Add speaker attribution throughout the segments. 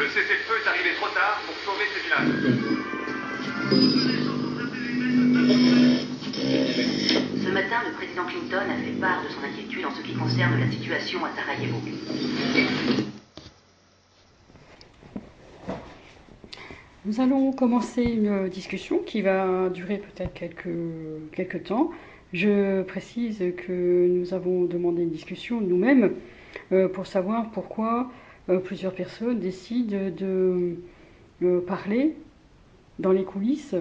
Speaker 1: cessez-le-feu est arrivé trop tard pour sauver ces villages.
Speaker 2: Ce matin, le président Clinton a fait part de son inquiétude en ce qui concerne la situation à Sarajevo.
Speaker 3: Nous allons commencer une discussion qui va durer peut-être quelques temps. Je précise que nous avons demandé une discussion nous-mêmes pour savoir pourquoi plusieurs personnes décident de parler dans les coulisses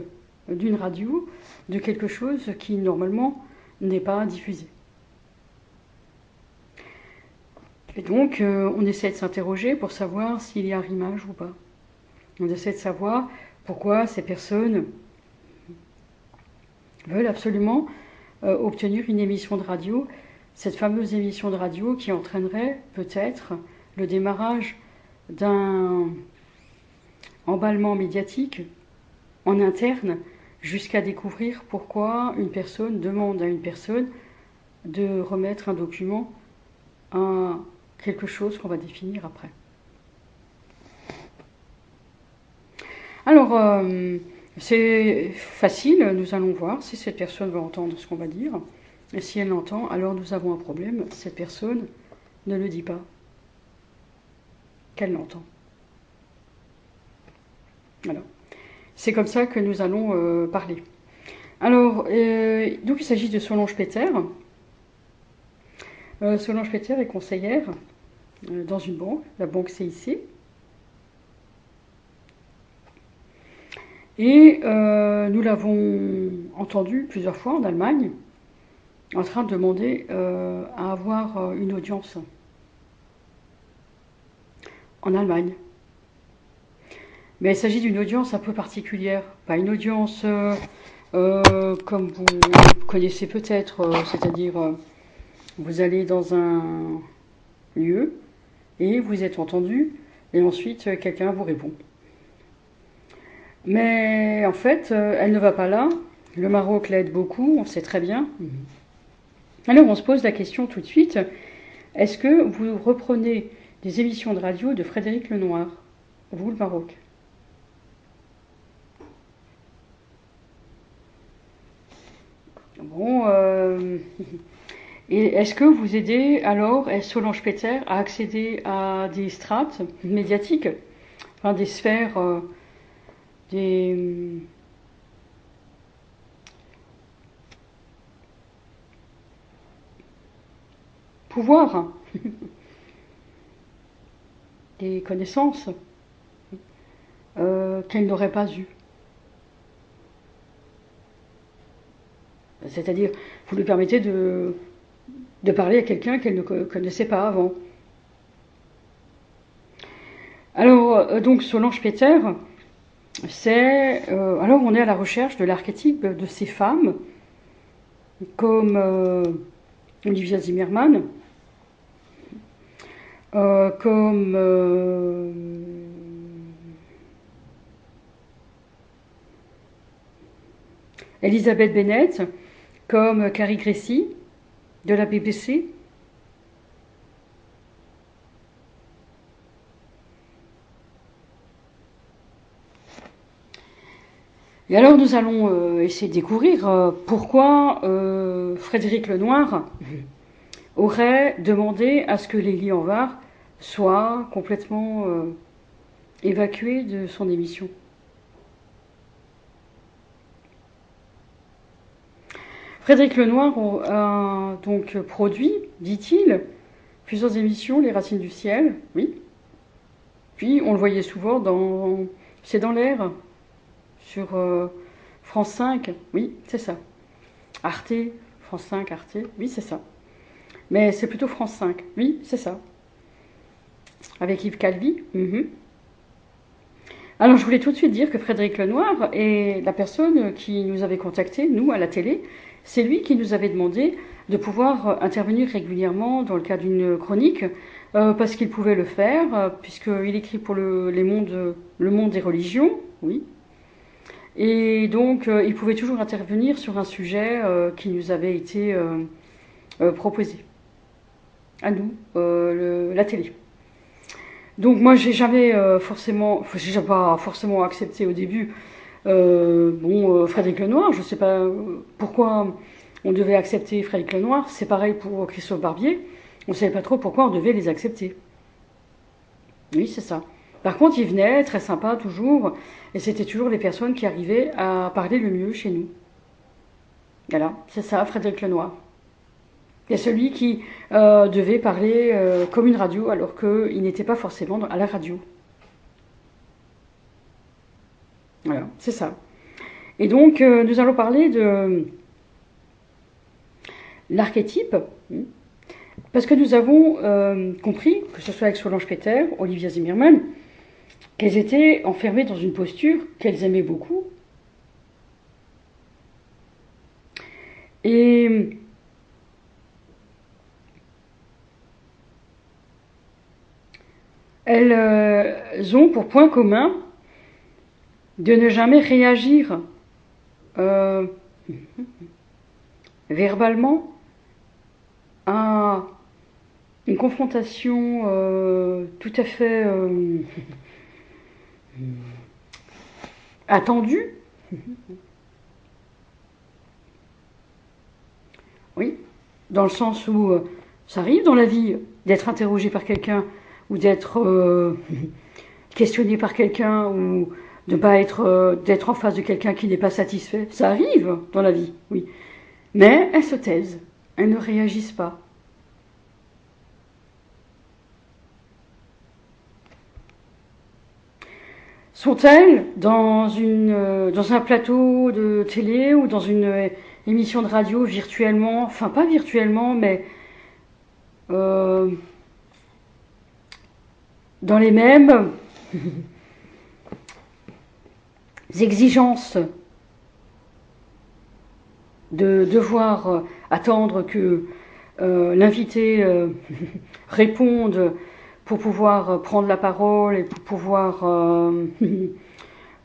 Speaker 3: d'une radio de quelque chose qui normalement n'est pas diffusé. Et donc on essaie de s'interroger pour savoir s'il y a arrimage ou pas. On essaie de savoir pourquoi ces personnes veulent absolument obtenir une émission de radio, cette fameuse émission de radio qui entraînerait peut-être le démarrage d'un emballement médiatique en interne jusqu'à découvrir pourquoi une personne demande à une personne de remettre un document à quelque chose qu'on va définir après. Alors, c'est facile, nous allons voir si cette personne va entendre ce qu'on va dire. Et si elle l'entend, alors nous avons un problème. Cette personne ne le dit pas qu'elle l'entend. Alors, c'est comme ça que nous allons parler. Alors, donc il s'agit de Solange Peter. Solange Peter est conseillère dans une banque, la banque CIC. Et nous l'avons entendu plusieurs fois en Allemagne, en train de demander à avoir une audience en Allemagne. Mais il s'agit d'une audience un peu particulière, pas une audience comme vous connaissez peut-être, c'est-à-dire vous allez dans un lieu et vous êtes entendu et ensuite quelqu'un vous répond. Mais en fait, elle ne va pas là. Le Maroc l'aide beaucoup, on sait très bien. Alors on se pose la question tout de suite, est-ce que vous reprenez des émissions de radio de Frédéric Lenoir, vous le Maroc? Bon, et est-ce que vous aidez alors Solange Peter à accéder à des strates médiatiques, enfin des sphères, des pouvoirs, des connaissances qu'elle n'aurait pas eues? C'est-à-dire, vous lui permettez de parler à quelqu'un qu'elle ne connaissait pas avant. Alors, donc, Solange Peter, alors on est à la recherche de l'archétype de ces femmes, comme Olivia Zimmermann, comme Elizabeth Bennett, comme Carrie Gracie de la BBC. Et alors nous allons essayer de découvrir pourquoi Frédéric Lenoir aurait demandé à ce que Lélie Anvar soit complètement évacuée de son émission. Frédéric Lenoir a donc produit, dit-il, plusieurs émissions, Les Racines du Ciel, oui. Puis on le voyait souvent C'est dans l'air, sur France 5, oui, c'est ça. Arte, France 5, Arte, oui, c'est ça. Mais c'est plutôt France 5, oui, c'est ça. Avec Yves Calvi. Alors je voulais tout de suite dire que Frédéric Lenoir est la personne qui nous avait contactés, nous, à la télé. C'est lui qui nous avait demandé de pouvoir intervenir régulièrement dans le cadre d'une chronique, parce qu'il pouvait le faire, puisqu'il écrit pour le monde des religions, oui. Et donc, il pouvait toujours intervenir sur un sujet qui nous avait été proposé, à nous, la télé. Donc moi, j'ai jamais j'ai pas forcément accepté au début. Frédéric Lenoir, je sais pas pourquoi on devait accepter Frédéric Lenoir. C'est pareil pour Christophe Barbier. On savait pas trop pourquoi on devait les accepter. Oui, c'est ça. Par contre, ils venaient, très sympa toujours, et c'était toujours les personnes qui arrivaient à parler le mieux chez nous. Voilà, c'est ça, Frédéric Lenoir. Il y a celui qui devait parler comme une radio, alors qu'il n'était pas forcément à la radio. Voilà, c'est ça. Et donc, nous allons parler de l'archétype, parce que nous avons compris, que ce soit avec Solange Peter, Olivia Zimmermann, qu'elles étaient enfermées dans une posture qu'elles aimaient beaucoup. Et elles ont pour point commun de ne jamais réagir verbalement à une confrontation tout à fait attendue. Oui, dans le sens où ça arrive dans la vie d'être interrogé par quelqu'un ou d'être questionné par quelqu'un ou de pas d'être en face de quelqu'un qui n'est pas satisfait. Ça arrive dans la vie, oui. Mais elles se taisent, elles ne réagissent pas. Sont-elles dans un plateau de télé ou dans une émission de radio virtuellement, enfin pas virtuellement, mais dans les mêmes exigences de devoir attendre que l'invité réponde pour pouvoir prendre la parole et pour pouvoir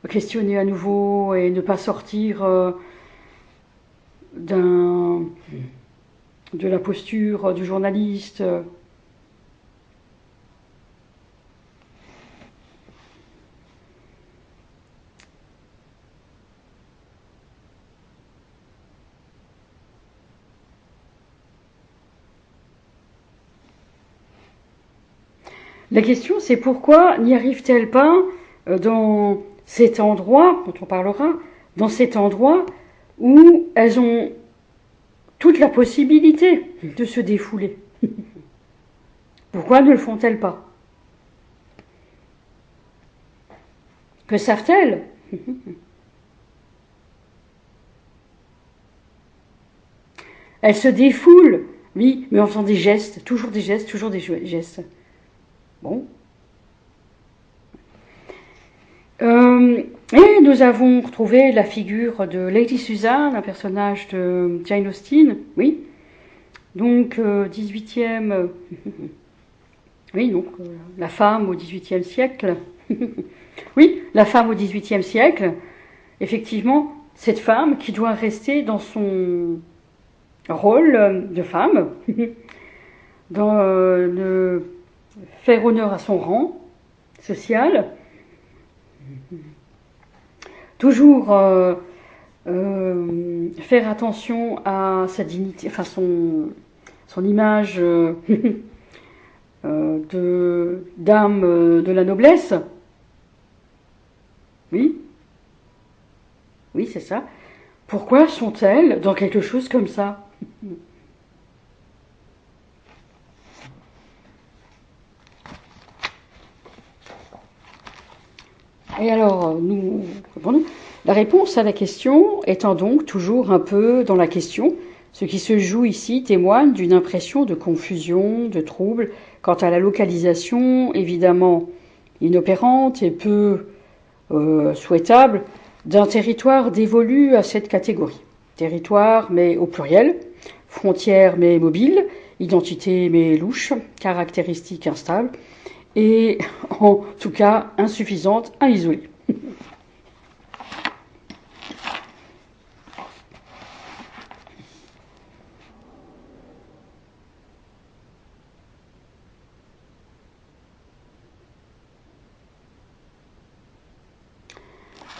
Speaker 3: questionner à nouveau et ne pas sortir de la posture du journaliste. La question, c'est pourquoi n'y arrive-t-elle pas dans cet endroit, dont on parlera, dans cet endroit où elles ont toute la possibilité de se défouler. Pourquoi ne le font-elles pas? Que savent-elles? Elles se défoulent, oui, mais en faisant des gestes, toujours des gestes, toujours des gestes. Bon. Et nous avons retrouvé la figure de Lady Susan, un personnage de Jane Austen, oui. Donc, 18e... oui, donc, la femme au 18e siècle. Oui, la femme au 18e siècle. Effectivement, cette femme qui doit rester dans son rôle de femme, dans le faire honneur à son rang social, toujours faire attention à sa dignité, enfin son image de dame de la noblesse. Oui, oui, c'est ça. Pourquoi sont-elles dans quelque chose comme ça? Et alors, nous répondons. La réponse à la question étant donc toujours un peu dans la question, ce qui se joue ici témoigne d'une impression de confusion, de trouble, quant à la localisation évidemment inopérante et peu souhaitable d'un territoire dévolu à cette catégorie. Territoire mais au pluriel, frontière mais mobile, identité mais louche, caractéristiques instables, et en tout cas insuffisante à isoler.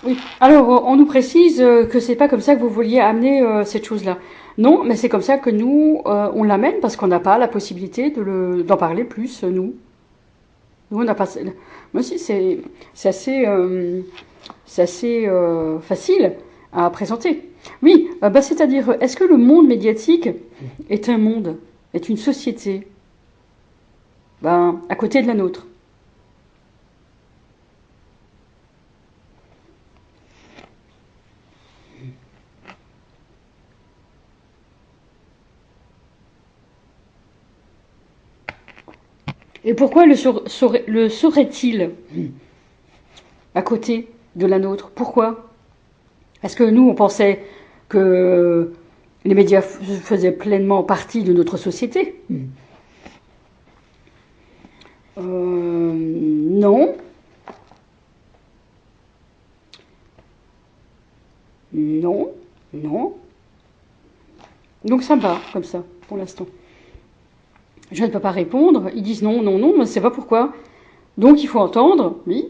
Speaker 3: Oui. Alors, on nous précise que c'est pas comme ça que vous vouliez amener cette chose-là. Non, mais c'est comme ça que nous, on l'amène parce qu'on n'a pas la possibilité d'en parler plus, nous. Nous, on n'a pas. Moi aussi, c'est assez, facile à présenter. Oui, bah, c'est-à-dire, est-ce que le monde médiatique est un monde, est une société, ben, à côté de la nôtre? Et pourquoi le serait-il à côté de la nôtre? Pourquoi? Est-ce que nous, on pensait que les médias faisaient pleinement partie de notre société? Non. Non. Non. Donc ça me va, comme ça, pour l'instant. Je ne peux pas répondre. Ils disent non, non, non, mais je ne sais pas pourquoi. Donc il faut entendre, oui,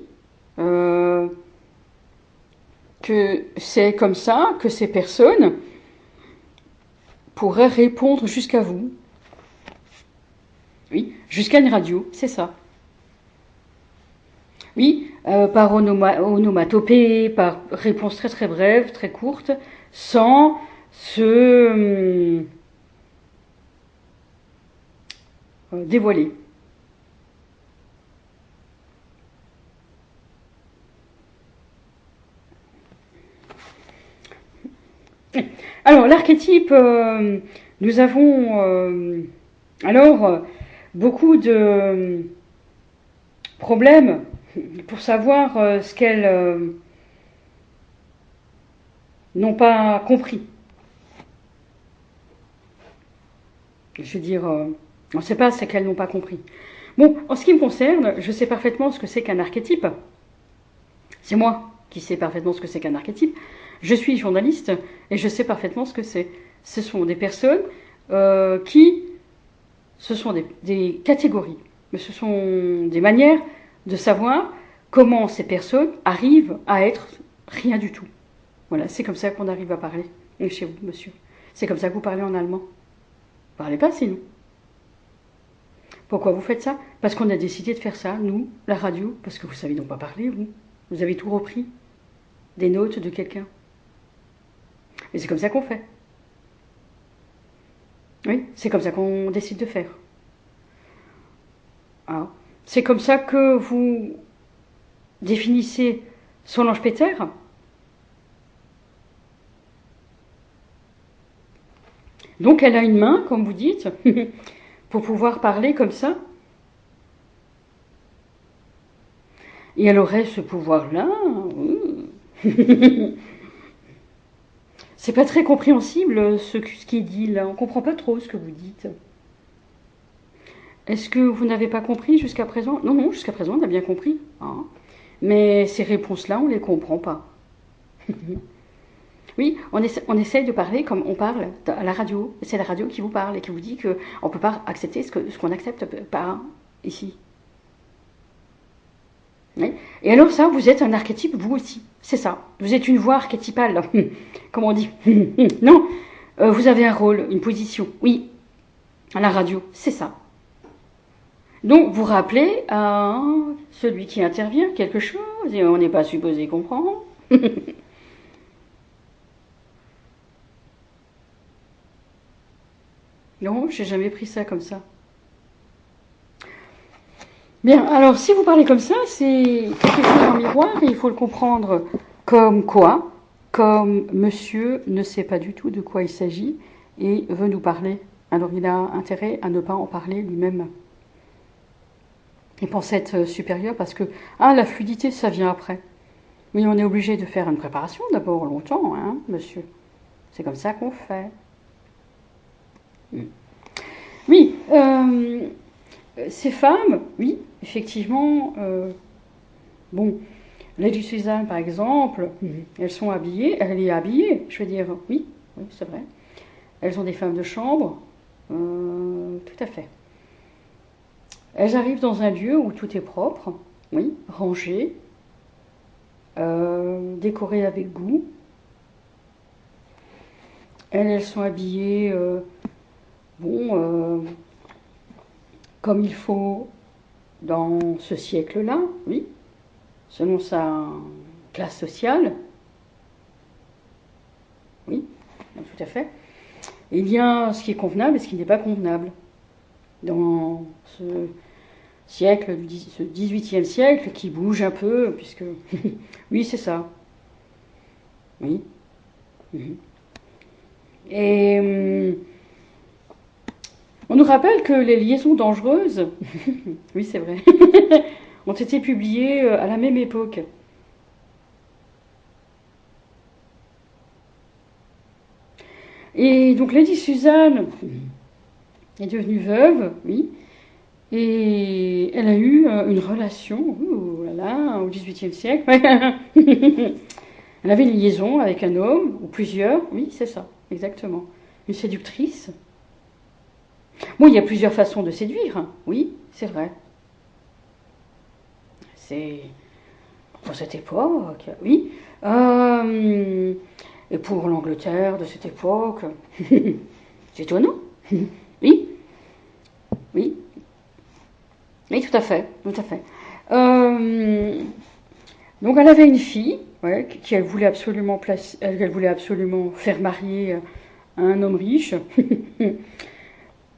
Speaker 3: que c'est comme ça que ces personnes pourraient répondre jusqu'à vous. Oui, jusqu'à une radio, c'est ça. Oui, par onomatopée, par réponse très très brève, très courte, sans se dévoiler. Alors, l'archétype, nous avons beaucoup de problèmes pour savoir ce qu'elles n'ont pas compris. Je veux dire, on ne sait pas ce qu'elles n'ont pas compris. Bon, en ce qui me concerne, je sais parfaitement ce que c'est qu'un archétype. C'est moi qui sais parfaitement ce que c'est qu'un archétype. Je suis journaliste et je sais parfaitement ce que c'est. Ce sont des personnes ce sont des catégories, mais ce sont des manières de savoir comment ces personnes arrivent à être rien du tout. Voilà, c'est comme ça qu'on arrive à parler chez vous, monsieur. C'est comme ça que vous parlez en allemand. Vous parlez pas sinon. Pourquoi vous faites ça? Parce qu'on a décidé de faire ça, nous, la radio, parce que vous savez donc pas parler, vous. Vous avez tout repris. Des notes de quelqu'un. Et c'est comme ça qu'on fait. Oui, c'est comme ça qu'on décide de faire. Ah. C'est comme ça que vous définissez Solange Peter. Donc elle a une main, comme vous dites, pour pouvoir parler comme ça. Et elle aurait ce pouvoir-là. C'est pas très compréhensible ce qui est dit là. On comprend pas trop ce que vous dites. Est-ce que vous n'avez pas compris jusqu'à présent? Non, non, jusqu'à présent on a bien compris. Hein. Mais ces réponses-là, on ne les comprend pas. Oui, on essaye de parler comme on parle à la radio. C'est la radio qui vous parle et qui vous dit qu'on ne peut pas accepter ce qu'on n'accepte pas ici. Oui. Et alors ça, vous êtes un archétype, vous aussi. C'est ça. Vous êtes une voix archétypale. Comment on dit? Non, vous avez un rôle, une position. Oui, à la radio, c'est ça. Donc vous rappelez à celui qui intervient quelque chose et on n'est pas supposé comprendre. Non, j'ai jamais pris ça comme ça. Bien, alors si vous parlez comme ça, c'est quelque chose en miroir et il faut le comprendre comme quoi? Comme monsieur ne sait pas du tout de quoi il s'agit et veut nous parler. Alors il a intérêt à ne pas en parler lui-même. Il pense être supérieur parce que, la fluidité, ça vient après. Oui, on est obligé de faire une préparation d'abord, longtemps, hein, monsieur. C'est comme ça qu'on fait. Oui, ces femmes, oui, effectivement, bon, Lady Suzanne, par exemple, elles sont habillées, elle est habillée, je veux dire, oui, oui, c'est vrai. Elles ont des femmes de chambre, tout à fait. Elles arrivent dans un lieu où tout est propre, oui, rangé, décorées avec goût. Elles sont habillées, comme il faut dans ce siècle-là, oui, selon sa classe sociale. Oui, tout à fait. Il y a ce qui est convenable et ce qui n'est pas convenable. Dans ce siècle, ce 18e siècle, qui bouge un peu, puisque... oui, c'est ça. Oui. Et on nous rappelle que les liaisons dangereuses, oui, c'est vrai, ont été publiées à la même époque. Et donc Lady Suzanne est devenue veuve, oui, et elle a eu une relation, oh là là, au XVIIIe siècle. Elle avait une liaison avec un homme, ou plusieurs, oui, c'est ça, exactement. Une séductrice. Bon, il y a plusieurs façons de séduire, hein. Oui, c'est vrai. C'est pour cette époque, oui. Et pour l'Angleterre de cette époque, c'est étonnant. Oui, oui, oui, tout à fait, tout à fait. Donc elle avait une fille, ouais, qu'elle voulait absolument qu'elle voulait absolument faire marier à un homme riche.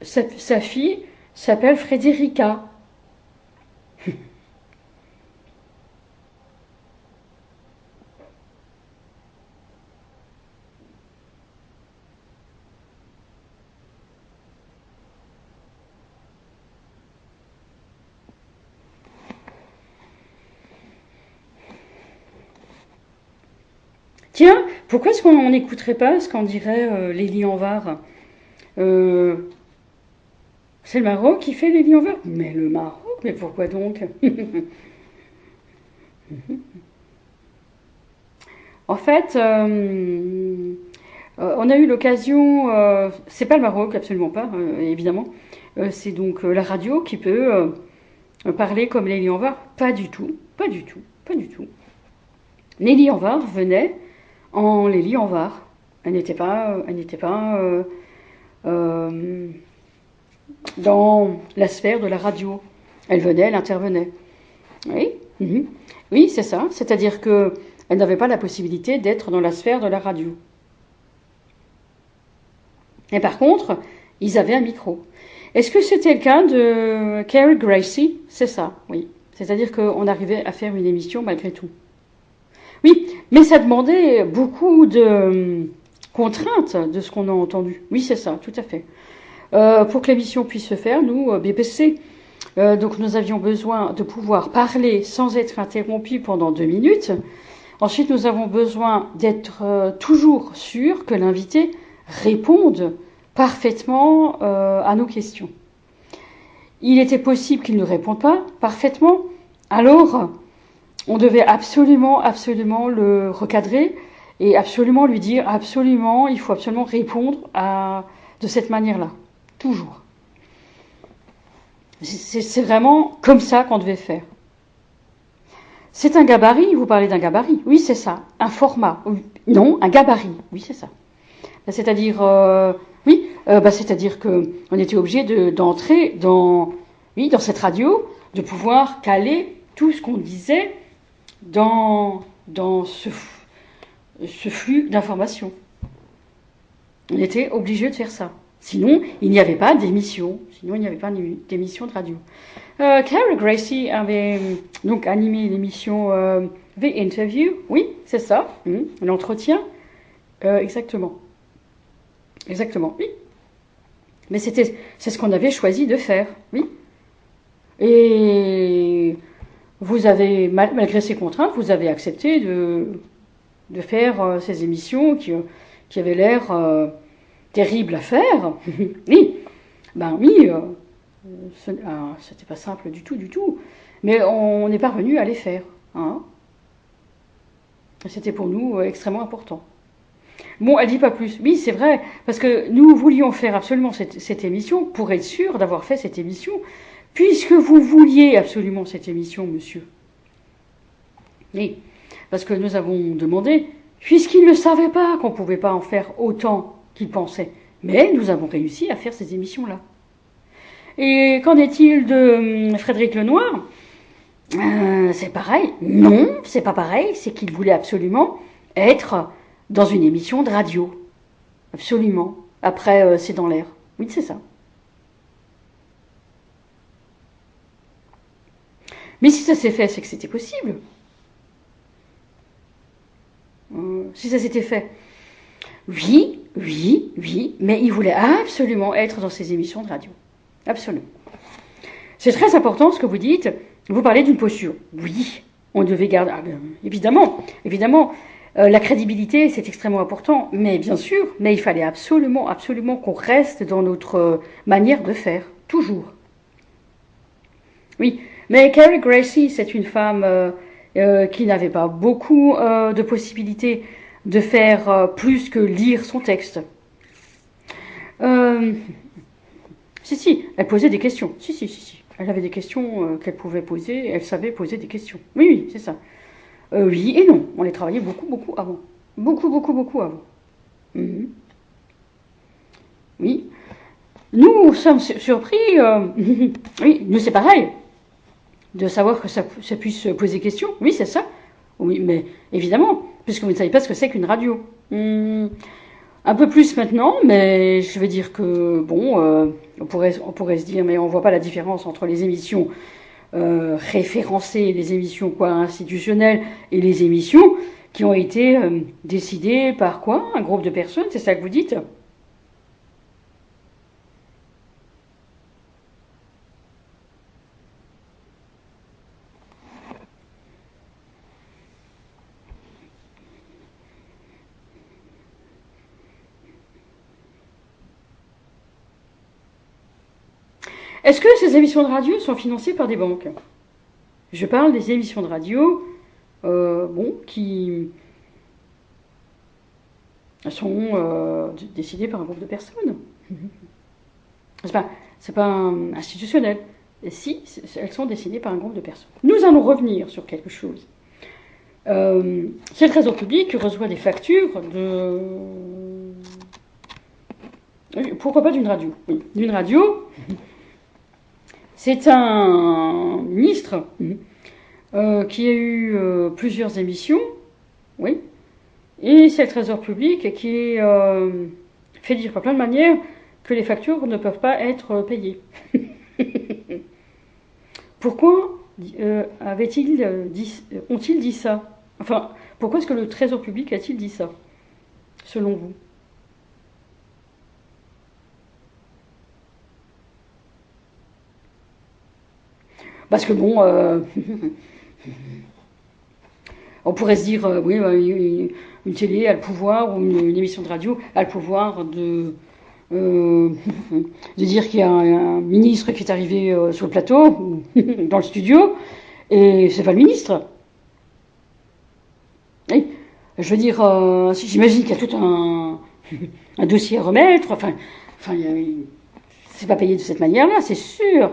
Speaker 3: Sa fille s'appelle Frédérica. Tiens, pourquoi est-ce qu'on n'écouterait pas ce qu'en dirait Lélie Anvar? C'est le Maroc qui fait Lélie Anvar? Mais le Maroc, mais pourquoi donc? En fait, on a eu l'occasion, c'est pas le Maroc, absolument pas, évidemment, c'est donc la radio qui peut parler comme Lélie Anvar? Pas du tout, pas du tout, pas du tout. Lélie Anvar venait en Lélie Anvar. Elle n'était pas dans la sphère de la radio. Elle venait, elle intervenait. Oui, oui, c'est ça. C'est-à-dire que elle n'avait pas la possibilité d'être dans la sphère de la radio. Et par contre, ils avaient un micro. Est-ce que c'était le cas de Carrie Gracie? C'est ça, oui. C'est-à-dire qu'on arrivait à faire une émission malgré tout. Oui, mais ça demandait beaucoup de contraintes de ce qu'on a entendu. Oui, c'est ça, tout à fait. Pour que l'émission puisse se faire, nous, BBC, donc nous avions besoin de pouvoir parler sans être interrompus pendant 2 minutes. Ensuite, nous avons besoin d'être toujours sûrs que l'invité réponde parfaitement à nos questions. Il était possible qu'il ne réponde pas parfaitement, alors on devait absolument le recadrer et absolument lui dire il faut absolument répondre de cette manière-là, toujours. C'est vraiment comme ça qu'on devait faire. C'est un gabarit, vous parlez d'un gabarit, oui c'est ça, un format, non, un gabarit, oui c'est ça. C'est-à-dire, c'est-à-dire que on était obligé d'entrer dans cette radio, de pouvoir caler tout ce qu'on disait dans ce flux d'informations. On était obligé de faire ça. Sinon, il n'y avait pas d'émission. De radio. Carrie Gracie avait donc animé l'émission The Interview. Oui, c'est ça. L'entretien. Exactement. Exactement, oui. Mais c'est ce qu'on avait choisi de faire, oui. Et vous avez, malgré ces contraintes, vous avez accepté de faire ces émissions qui avaient l'air terribles à faire. Oui, ben oui, c'était pas simple du tout. Mais on est parvenu à les faire. Hein. C'était pour nous extrêmement important. Bon, elle dit pas plus. Oui, c'est vrai, parce que nous voulions faire absolument cette émission pour être sûr d'avoir fait cette émission, puisque vous vouliez absolument cette émission, monsieur. Oui. parce que nous avons demandé, puisqu'ils ne savaient pas qu'on ne pouvait pas en faire autant qu'ils pensaient. Mais nous avons réussi à faire ces émissions-là. Et qu'en est-il de Frédéric Lenoir ? C'est pareil. Non, c'est pas pareil. C'est qu'il voulait absolument être dans une émission de radio. Absolument. Après, c'est dans l'air. Oui, c'est ça. Mais si ça s'est fait, c'est que c'était possible. Si ça s'était fait. Oui, mais il voulait absolument être dans ces émissions de radio. Absolument. C'est très important ce que vous dites. Vous parlez d'une posture. Oui, on devait garder... évidemment. La crédibilité, c'est extrêmement important. Mais bien sûr, mais il fallait absolument qu'on reste dans notre manière de faire. Toujours. Oui, mais Carrie Gracie, c'est une femme qui n'avait pas beaucoup de possibilités de faire plus que lire son texte. Si, elle posait des questions. Si. Elle avait des questions qu'elle pouvait poser, elle savait poser des questions. Oui, c'est ça. Oui et non, on les travaillait beaucoup avant. Beaucoup avant. Oui. Nous sommes surpris, oui, nous c'est pareil, de savoir que ça puisse poser question. Oui, c'est ça. Oui, mais évidemment, puisque vous ne savez pas ce que c'est qu'une radio. Un peu plus maintenant, mais je vais dire que, bon, on pourrait se dire, mais on voit pas la différence entre les émissions référencées, les émissions institutionnelles, et les émissions qui ont été décidées par quoi ? Un groupe de personnes, c'est ça que vous dites ? Est-ce que ces émissions de radio sont financées par des banques ? Je parle des émissions de radio, qui sont décidées par un groupe de personnes. C'est pas institutionnel. Et si, elles sont décidées par un groupe de personnes. Nous allons revenir sur quelque chose. C'est le Trésor public qui reçoit des factures de... Pourquoi pas d'une radio ? Oui, d'une radio... C'est un ministre qui a eu plusieurs émissions, oui, et c'est le Trésor public qui fait dire par plein de manières que les factures ne peuvent pas être payées. Pourquoi ont-ils dit ça ? Enfin, pourquoi est-ce que le Trésor public a-t-il dit ça, selon vous ? Parce que bon, on pourrait se dire, oui, une télé a le pouvoir, ou une émission de radio a le pouvoir de dire qu'il y a un ministre qui est arrivé sur le plateau, dans le studio, et c'est pas le ministre. Oui, je veux dire, j'imagine qu'il y a tout un dossier à remettre, enfin, c'est pas payé de cette manière-là, c'est sûr.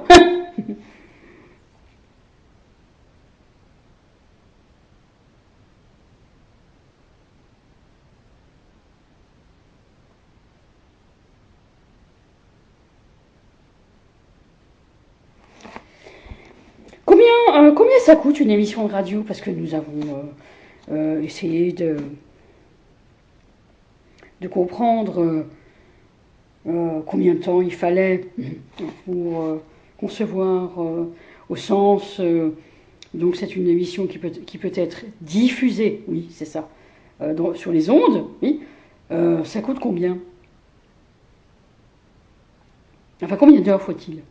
Speaker 3: Combien ça coûte une émission de radio ? Parce que nous avons essayé de comprendre combien de temps il fallait pour concevoir au sens... donc c'est une émission qui peut être diffusée, oui, c'est ça, sur les ondes, oui. Ça coûte combien ? Enfin, combien d'heures faut-il ?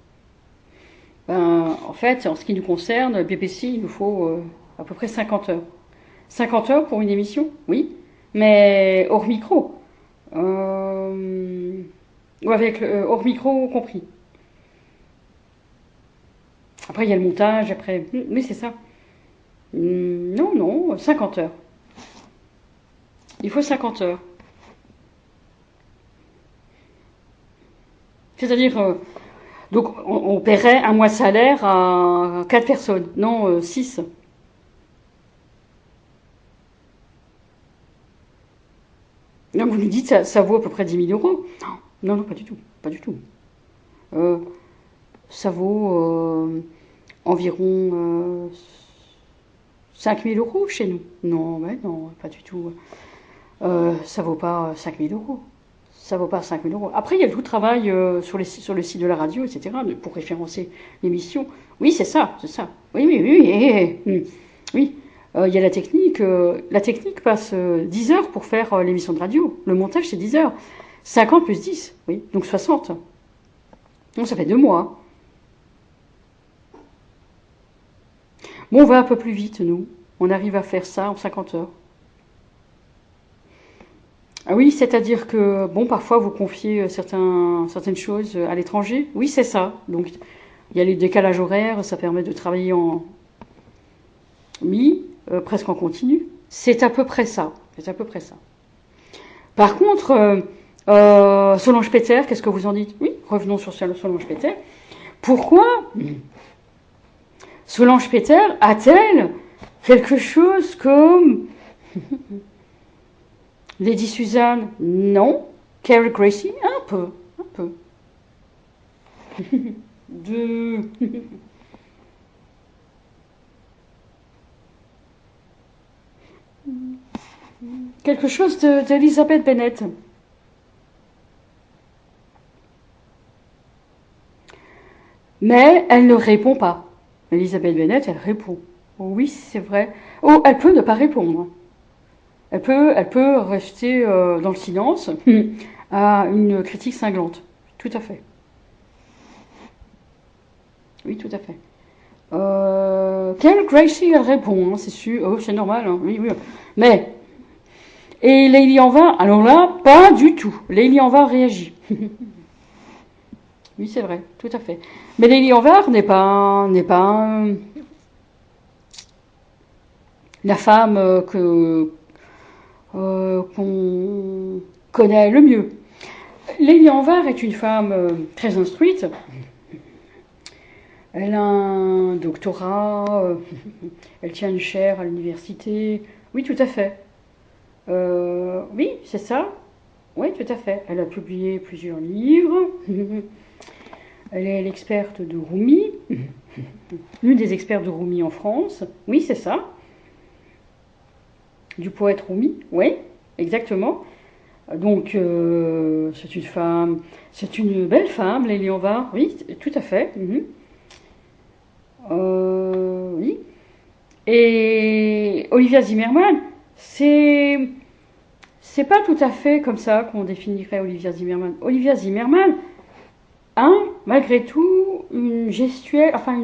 Speaker 3: En fait, en ce qui nous concerne, BBC, il nous faut à peu près 50 heures. 50 heures pour une émission, oui, mais hors micro. Ou avec hors micro compris. Après, il y a le montage, après... Oui, c'est ça. Non, 50 heures. Il faut 50 heures. C'est-à-dire... donc, on paierait un mois de salaire à 4 personnes, non 6. Donc vous nous dites ça vaut à peu près 10 000 euros. Non, non, pas du tout. Pas du tout. Ça vaut environ 5 000 euros chez nous. Non, mais non, pas du tout. Ça vaut pas 5 000 euros. Ça vaut pas 5 000 euros. Après, il y a tout le travail sur le site de la radio, etc., pour référencer l'émission. Oui, c'est ça, c'est ça. Oui, oui, oui, oui. Oui. Il y a la technique. La technique passe 10 heures pour faire l'émission de radio. Le montage, c'est 10 heures. 50 plus 10, oui, donc 60. Donc ça fait 2 mois. Bon, on va un peu plus vite, nous. On arrive à faire ça en 50 heures. Ah oui, c'est-à-dire que, bon, parfois vous confiez certaines choses à l'étranger. Oui, c'est ça. Donc, il y a les décalages horaires, ça permet de travailler en presque en continu. C'est à peu près ça. C'est à peu près ça. Par contre, Solange Petter, qu'est-ce que vous en dites? Oui, revenons sur Solange Petter. Pourquoi Solange Petter a-t-elle quelque chose comme Lady Suzanne? Non. Carrie Gracie? Un peu. Un peu. Quelque chose d'Elizabeth Bennet. Mais elle ne répond pas. Elizabeth Bennet, elle répond. Oh, oui, c'est vrai. Oh, elle peut ne pas répondre. Elle peut rester dans le silence à une critique cinglante. Tout à fait. Oui, tout à fait. Carrie Gracie, elle répond, hein, c'est sûr. Oh, c'est normal, hein. Oui, oui. Mais, et Leili Anvar, alors là, pas du tout. Leili Anvar réagit. Oui, c'est vrai, tout à fait. Mais Leili Anvar n'est pas la femme qu'on connaît le mieux. Leili Anvar est une femme très instruite. Elle a un doctorat, elle tient une chaire à l'université. Oui, tout à fait. Oui, c'est ça. Oui, tout à fait. Elle a publié plusieurs livres. Elle est l'experte de Rumi. L'une des expertes de Rumi en France. Oui, c'est ça. Du poète Rumi. Oui, exactement. Donc, c'est une femme, c'est une belle femme, Leili Anvar. Oui, tout à fait. Oui. Et Olivia Zimmerman, c'est pas tout à fait comme ça qu'on définirait Olivia Zimmerman. Olivia Zimmerman a, malgré tout, une gestuelle, enfin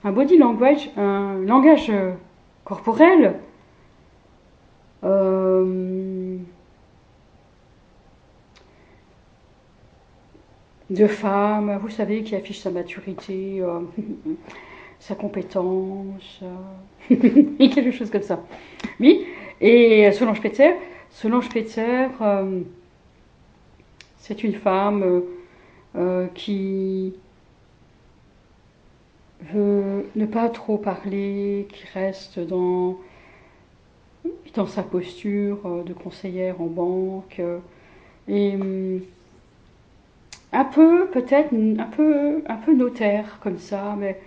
Speaker 3: un body language, un langage corporel de femme, vous savez, qui affiche sa maturité, sa compétence, et quelque chose comme ça. Oui, et Solange Petter, c'est une femme qui veut ne pas trop parler, qui reste dans sa posture de conseillère en banque, et un peu, peut-être, un peu notaire, comme ça, mais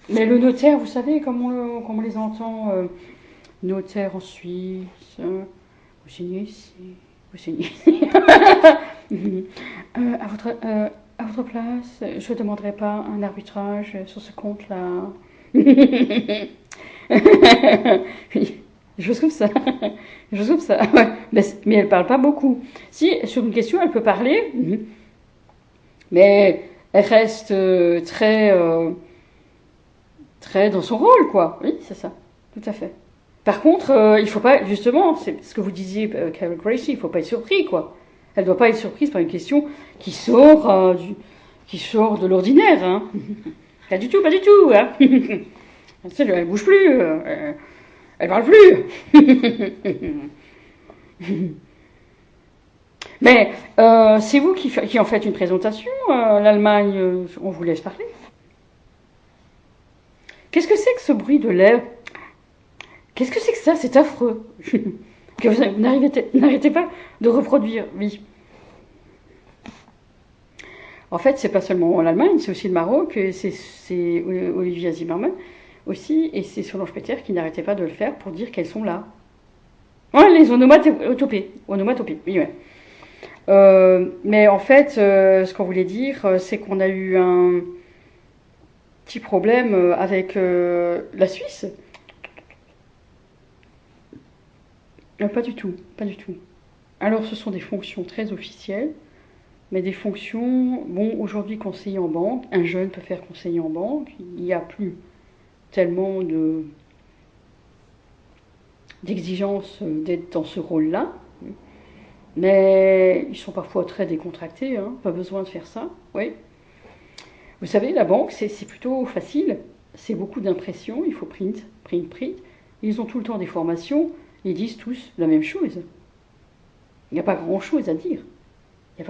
Speaker 3: le notaire, vous savez, comme on les entend, notaire en Suisse, vous signez ici, vous signez ici. À votre place, je ne demanderai pas un arbitrage sur ce compte-là. Oui, des choses comme ça. Des choses comme ça. Ouais. Mais elle parle pas beaucoup. Si, sur une question, elle peut parler, mais elle reste très dans son rôle, quoi. Oui, c'est ça. Tout à fait. Par contre, il faut pas, justement, c'est ce que vous disiez, Carrie Gracie, il faut pas être surpris, quoi. Elle doit pas être surprise par une question qui sort de l'ordinaire, hein. Pas du tout, pas du tout, hein. Elle bouge plus, elle parle plus. Mais c'est vous qui en faites une présentation, l'Allemagne, on vous laisse parler. Qu'est-ce que c'est que ce bruit de lait? Qu'est-ce que c'est que ça? C'est affreux. Que vous n'arrêtez pas de reproduire, oui. En fait, c'est pas seulement l'Allemagne, c'est aussi le Maroc, c'est Olivier Zimmermann aussi, et c'est Solange Peter qui n'arrêtait pas de le faire pour dire qu'elles sont là. Ouais, les onomatopées, oui, ouais. Mais en fait, ce qu'on voulait dire, c'est qu'on a eu un petit problème avec la Suisse. Pas du tout, pas du tout. Alors, ce sont des fonctions très officielles, mais des fonctions, bon, aujourd'hui conseiller en banque, un jeune peut faire conseiller en banque, il n'y a plus tellement d'exigences d'être dans ce rôle-là, mais ils sont parfois très décontractés, hein, pas besoin de faire ça, oui. Vous savez, la banque, c'est plutôt facile, c'est beaucoup d'impression, il faut print. Ils ont tout le temps des formations, ils disent tous la même chose. Il n'y a pas grand-chose à dire. Ils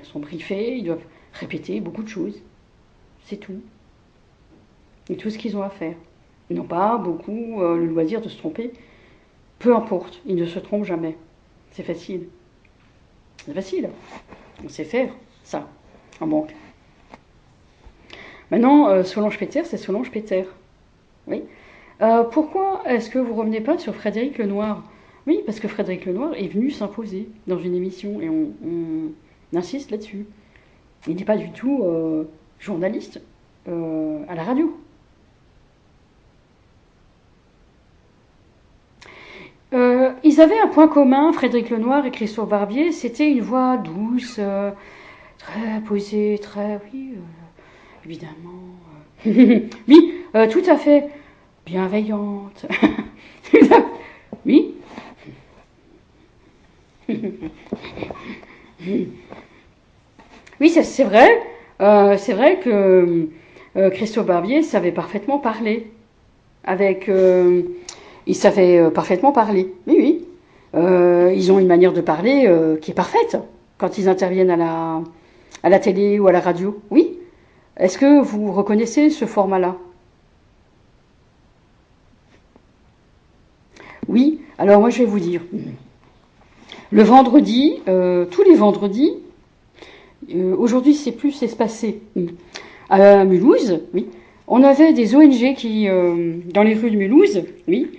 Speaker 3: sont briefés, ils doivent répéter beaucoup de choses. C'est tout. Et tout ce qu'ils ont à faire. Ils n'ont pas beaucoup le loisir de se tromper. Peu importe, ils ne se trompent jamais. C'est facile. C'est facile. On sait faire ça en banque. Maintenant, Solange Peter, c'est Solange Peter. Oui. Pourquoi est-ce que vous ne revenez pas sur Frédéric Lenoir? Oui, parce que Frédéric Lenoir est venu s'imposer dans une émission et on insiste là-dessus. Il n'est pas du tout journaliste à la radio. Ils avaient un point commun, Frédéric Lenoir et Christophe Barbier, c'était une voix douce, très posée, très, oui, évidemment, oui, tout à fait bienveillante, oui. Oui, c'est vrai. C'est vrai que Christophe Barbier savait parfaitement parler. Il savait parfaitement parler. Oui, oui. Ils ont une manière de parler qui est parfaite quand ils interviennent à la télé ou à la radio. Oui. Est-ce que vous reconnaissez ce format-là? Oui. Alors moi, je vais vous dire. Le vendredi, tous les vendredis, aujourd'hui c'est plus espacé. À Mulhouse, oui, on avait des ONG qui, dans les rues de Mulhouse, oui,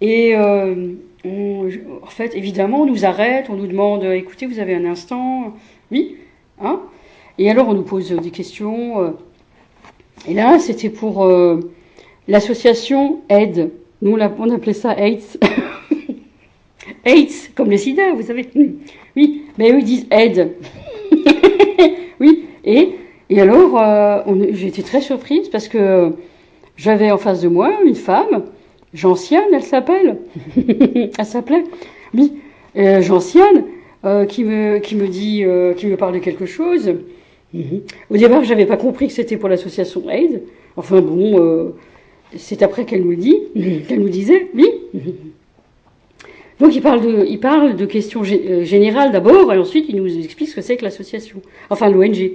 Speaker 3: et en fait, évidemment, on nous arrête, on nous demande, écoutez, vous avez un instant, oui, hein, et alors on nous pose des questions, et là, c'était pour l'association AIDS. Nous, on appelait ça AIDS. AIDS, comme le sida, vous savez. Oui, mais eux, ils disent AIDS. Oui, et alors, j'ai été très surprise parce que j'avais en face de moi une femme, Gentiane, elle s'appelle. Elle s'appelait. Oui, Gentiane, qui me dit, qui me parle de quelque chose. Au départ, j'avais pas compris que c'était pour l'association AIDS. Enfin bon, c'est après qu'elle nous le dit, qu'elle nous disait, oui. Donc il parle de questions générales d'abord, et ensuite il nous explique ce que c'est que l'association. Enfin l'ONG.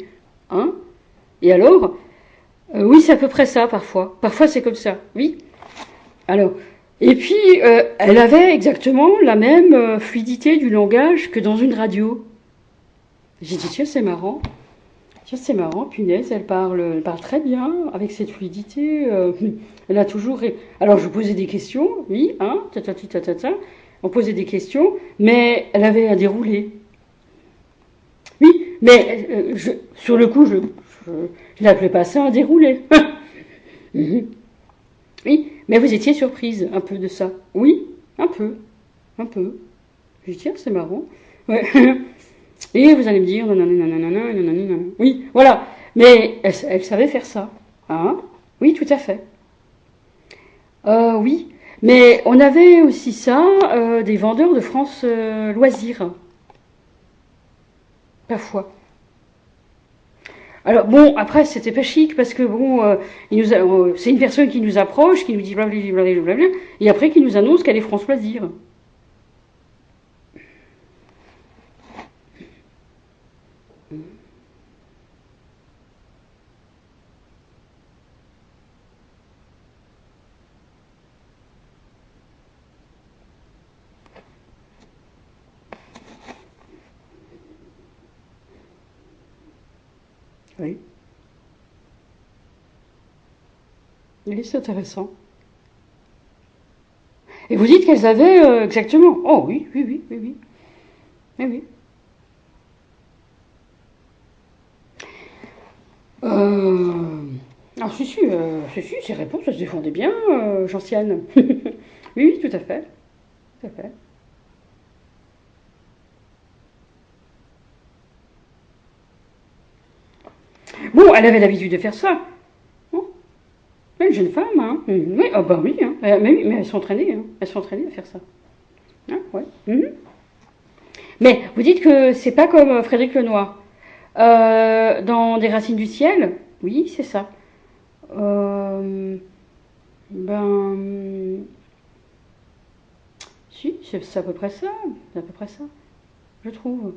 Speaker 3: Hein? Et alors, oui, c'est à peu près ça parfois. Parfois c'est comme ça, oui. Alors, et puis elle avait exactement la même fluidité du langage que dans une radio. J'ai dit tiens c'est marrant. Tiens c'est marrant, punaise, elle parle très bien avec cette fluidité. Elle a toujours. Alors je posais des questions, oui, hein, on posait des questions, mais elle avait un déroulé. Oui, mais sur le coup, je n'appelais pas ça un déroulé. Oui, mais vous étiez surprise un peu de ça. Oui, un peu. Je dis, tiens, c'est marrant. Ouais. Et vous allez me dire, nanana. Oui, voilà. Mais elle savait faire ça. Hein? Oui, tout à fait. Oui. Mais on avait aussi ça, des vendeurs de France Loisirs. Parfois. Alors bon, après c'était pas chic parce que bon, c'est une personne qui nous approche, qui nous dit blablabla, et après qui nous annonce qu'elle est France Loisirs. Oui. Oui, c'est intéressant. Et vous dites qu'elles avaient exactement. Oh oui, oui, oui, oui, oui. Oui, oui. Alors, si, ces réponses, elles se défendaient bien, Gentiane. Oui, oui, tout à fait. Tout à fait. Bon, elle avait l'habitude de faire ça. Hein. Une jeune femme, hein. Oui, ah bah oui, hein. Mais oui, mais elles sont entraînées, hein. Elles sont entraînées à faire ça. Hein, ouais. Mais vous dites que c'est pas comme Frédéric Lenoir. Dans Des Racines du Ciel, oui, c'est ça. Euh, ben, si, c'est à peu près ça. C'est à peu près ça, je trouve.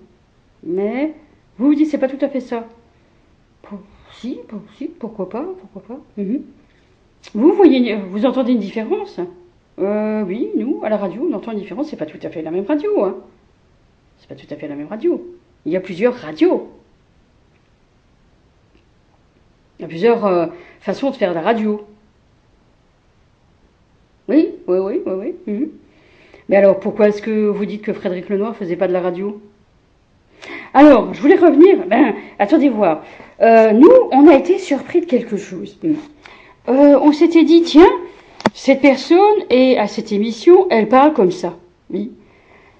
Speaker 3: Mais vous vous dites c'est pas tout à fait ça. Si, pourquoi pas, pourquoi pas. Vous voyez, vous entendez une différence? Oui, nous, à la radio, on entend une différence. C'est pas tout à fait la même radio, hein. C'est pas tout à fait la même radio. Il y a plusieurs radios. Il y a plusieurs façons de faire de la radio. Oui, oui, oui, oui, oui. Mais alors, pourquoi est-ce que vous dites que Frédéric Lenoir faisait pas de la radio? Alors, je voulais revenir. Attendez voir. Nous, on a été surpris de quelque chose. On s'était dit, tiens, cette personne est à cette émission, elle parle comme ça. Oui.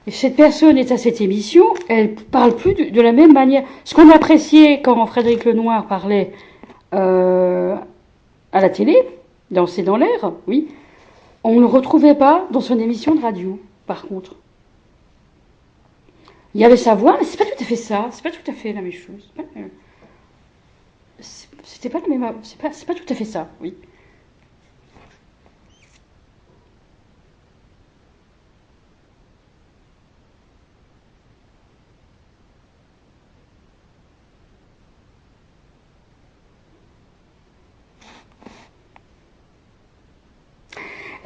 Speaker 3: Et cette personne est à cette émission, elle parle plus de la même manière. Ce qu'on appréciait quand Frédéric Lenoir parlait à la télé, dans C'est dans l'air, oui, on ne le retrouvait pas dans son émission de radio, par contre. Il y avait sa voix, mais c'est pas tout à fait ça, c'est pas tout à fait la même chose. C'était pas la même, c'est pas tout à fait ça, oui.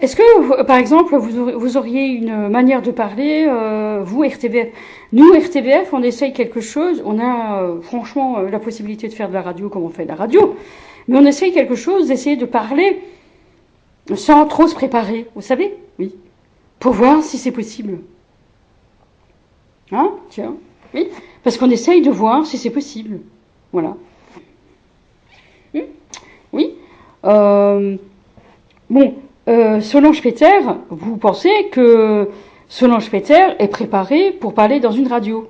Speaker 3: Est-ce que, par exemple, vous auriez une manière de parler, vous, RTBF? Nous, RTBF, on essaye quelque chose, on a franchement la possibilité de faire de la radio comme on fait de la radio, mais on essaye quelque chose, d'essayer de parler sans trop se préparer, vous savez? Oui. Pour voir si c'est possible. Hein? Tiens. Oui. Parce qu'on essaye de voir si c'est possible. Voilà. Oui. Bon. Solange Peter, vous pensez que Solange Peter est préparée pour parler dans une radio?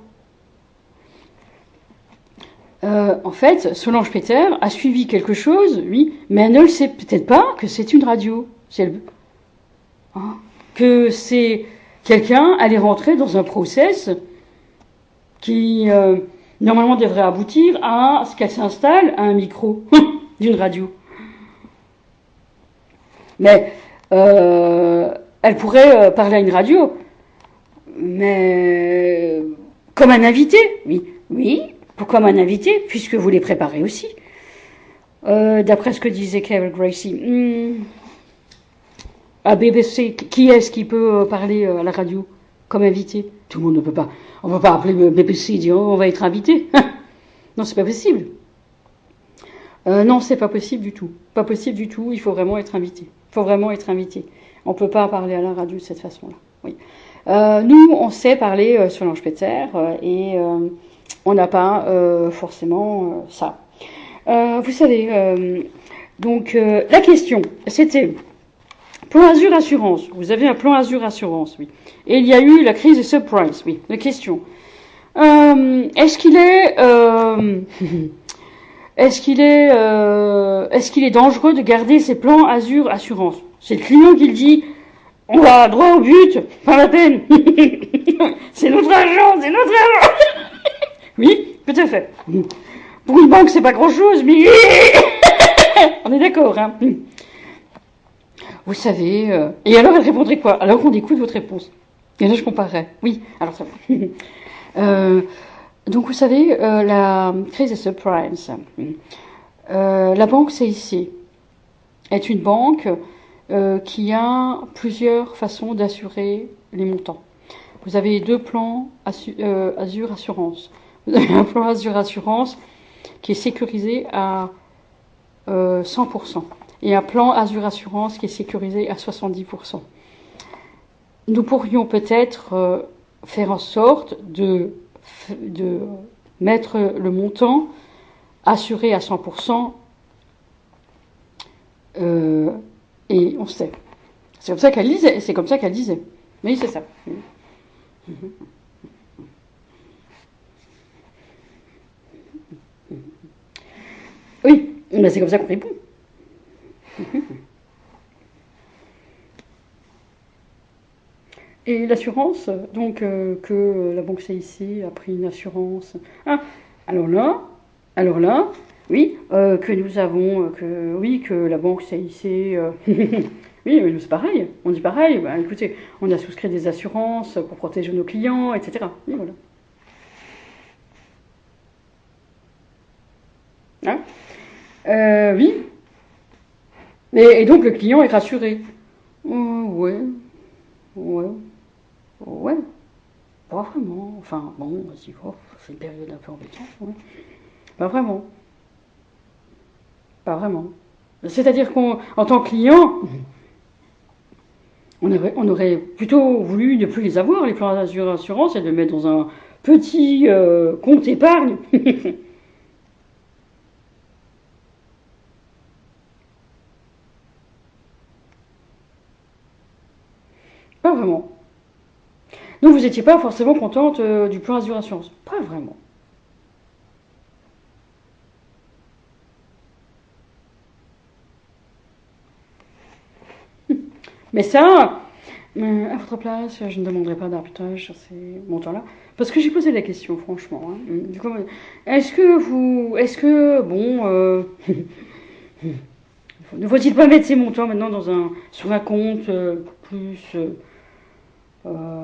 Speaker 3: En fait, Solange Peter a suivi quelque chose, oui, mais elle ne le sait peut-être pas que c'est une radio. Que c'est quelqu'un, elle est rentrée dans un process qui normalement devrait aboutir à ce qu'elle s'installe à un micro d'une radio. Mais elle pourrait parler à une radio, mais comme un invité, oui, comme un invité, puisque vous les préparez aussi. D'après ce que disait Carol Gracie, à BBC, qui est-ce qui peut parler à la radio comme invité? Tout le monde ne peut pas. On ne peut pas appeler BBC et dire on va être invité. Non, c'est pas possible. Non, c'est pas possible du tout. Pas possible du tout. Il faut vraiment être invité. Il faut vraiment être invité. On peut pas parler à la radio de cette façon-là. Oui. Nous, on sait parler Solange Peter et on n'a pas forcément ça. Vous savez, donc la question, c'était plan Azur Assurance. Vous avez un plan Azur Assurance, oui. Et il y a eu la crise des subprimes, oui. La question. Est-ce qu'il est dangereux de garder ces plans Azur Assurance? C'est le client qui le dit. On va droit au but, pas la peine. C'est notre argent, c'est notre argent. Oui, tout à fait. Pour une banque, c'est pas grand-chose, mais on est d'accord, hein. Vous savez. Et alors, elle répondrait quoi? Alors qu'on écoute votre réponse. Et là, je comparerais. Oui, alors ça va. Donc, vous savez, la crise des subprimes. La banque CIC est une banque qui a plusieurs façons d'assurer les montants. Vous avez deux plans Azur Assurance. Vous avez un plan Azur Assurance qui est sécurisé à 100%. Et un plan Azur Assurance qui est sécurisé à 70%. Nous pourrions peut-être faire en sorte de mettre le montant assuré à 100%, et on sait. C'est comme ça qu'elle disait. C'est comme ça qu'elle disait. Oui, c'est ça. Oui, mais c'est comme ça qu'on répond. Et l'assurance, donc que la banque CIC a pris une assurance. Ah, alors là, oui, que nous avons, que la banque CIC, oui, mais nous c'est pareil. On dit pareil. Bah, écoutez, on a souscrit des assurances pour protéger nos clients, etc. Oui, voilà. Hein, oui. Et donc le client est rassuré. Ouais, ouais. Ouais, pas vraiment. Enfin, bon, c'est une période un peu embêtante. Ouais. Pas vraiment. Pas vraiment. C'est-à-dire qu'en tant que client, on aurait plutôt voulu ne plus les avoir, les plans d'assurance, et de les mettre dans un petit compte épargne. Pas vraiment. Donc vous n'étiez pas forcément contente du plan assurance. Pas vraiment. Mais ça, à votre place, je ne demanderai pas d'arbitrage sur ces montants-là. Parce que j'ai posé la question, franchement. Hein. Du coup, bon, ne faut-il pas mettre ces montants maintenant sur un compte plus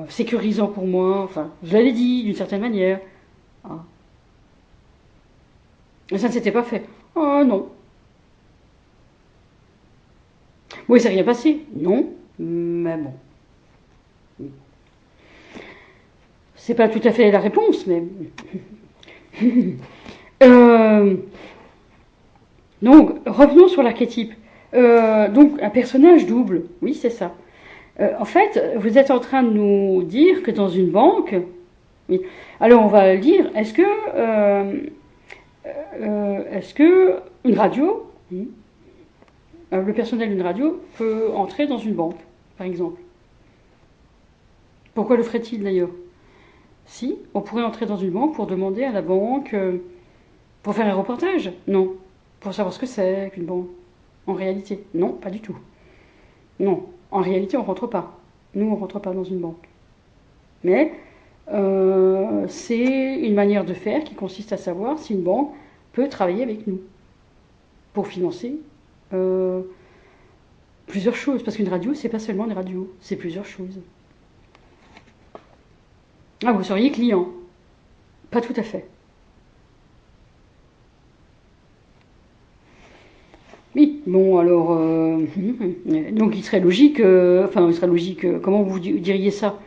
Speaker 3: sécurisant pour moi? Enfin, je l'avais dit d'une certaine manière. Ah. Et ça ne s'était pas fait. Oh non. Bon, il s'est rien passé. Non. Mais bon. C'est pas tout à fait la réponse, mais. Donc, revenons sur l'archétype. Donc, un personnage double. Oui, c'est ça. En fait, vous êtes en train de nous dire que dans une banque. Oui. Alors, on va le dire. Est-ce que une radio, le personnel d'une radio peut entrer dans une banque, par exemple? Pourquoi le ferait-il d'ailleurs? Si, on pourrait entrer dans une banque pour demander à la banque, pour faire un reportage. Non. Pour savoir ce que c'est qu'une banque. En réalité, non, pas du tout. Non, en réalité, on rentre pas. Nous, on rentre pas dans une banque. Mais c'est une manière de faire qui consiste à savoir si une banque peut travailler avec nous pour financer plusieurs choses. Parce qu'une radio, c'est pas seulement une radio, c'est plusieurs choses. Ah, vous seriez client? Pas tout à fait. Oui, bon, alors, donc il serait logique, comment vous diriez ça?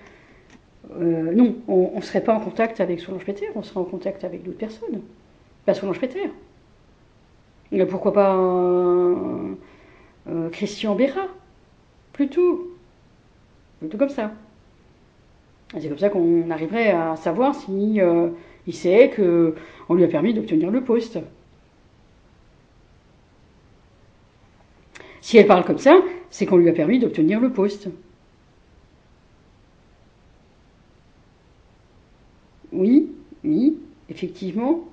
Speaker 3: Non, on ne serait pas en contact avec Solange Péter, on serait en contact avec d'autres personnes. Pas Solange Péter. Pourquoi pas Christian Béra? Plutôt. Plutôt comme ça. C'est comme ça qu'on arriverait à savoir si il sait qu'on lui a permis d'obtenir le poste. Si elle parle comme ça, c'est qu'on lui a permis d'obtenir le poste. Oui, oui, effectivement.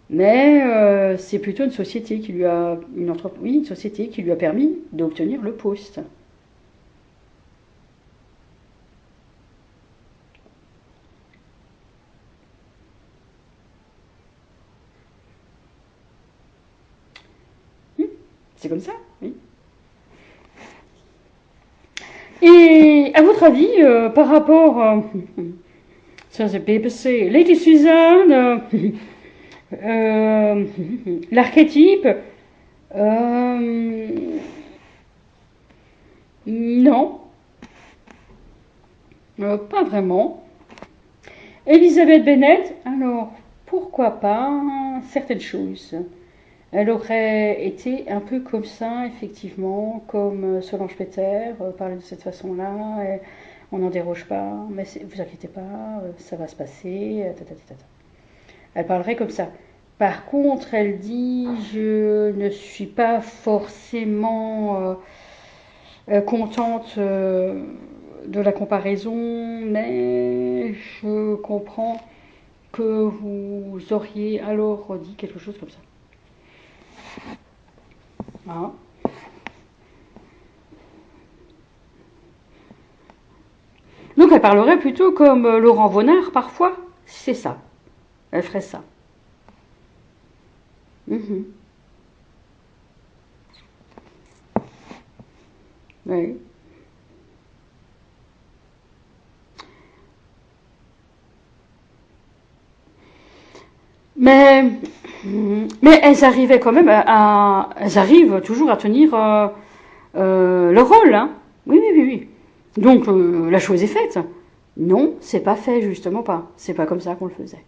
Speaker 3: Mais c'est plutôt une société qui lui a une société qui lui a permis d'obtenir le poste. C'est comme ça, oui. Et à votre avis, par rapport, ça c'est BBC, Lady Suzanne, l'archétype, non, pas vraiment. Elisabeth Bennett, alors, pourquoi pas certaines choses. Elle aurait été un peu comme ça, effectivement, comme Solange Peter, parler de cette façon-là, et on n'en déroge pas, mais vous inquiétez pas, ça va se passer, tatati tata. Elle parlerait comme ça. Par contre, elle dit, je ne suis pas forcément contente de la comparaison, mais je comprends que vous auriez alors dit quelque chose comme ça. Hein. Donc elle parlerait plutôt comme Laurent Vonard parfois, c'est ça. Elle ferait ça. Mmh. Oui. Mais, mais elles arrivaient quand même elles arrivent toujours à tenir leur rôle, hein. Oui, oui, oui, oui. Donc la chose est faite. Non, c'est pas fait, justement pas. C'est pas comme ça qu'on le faisait.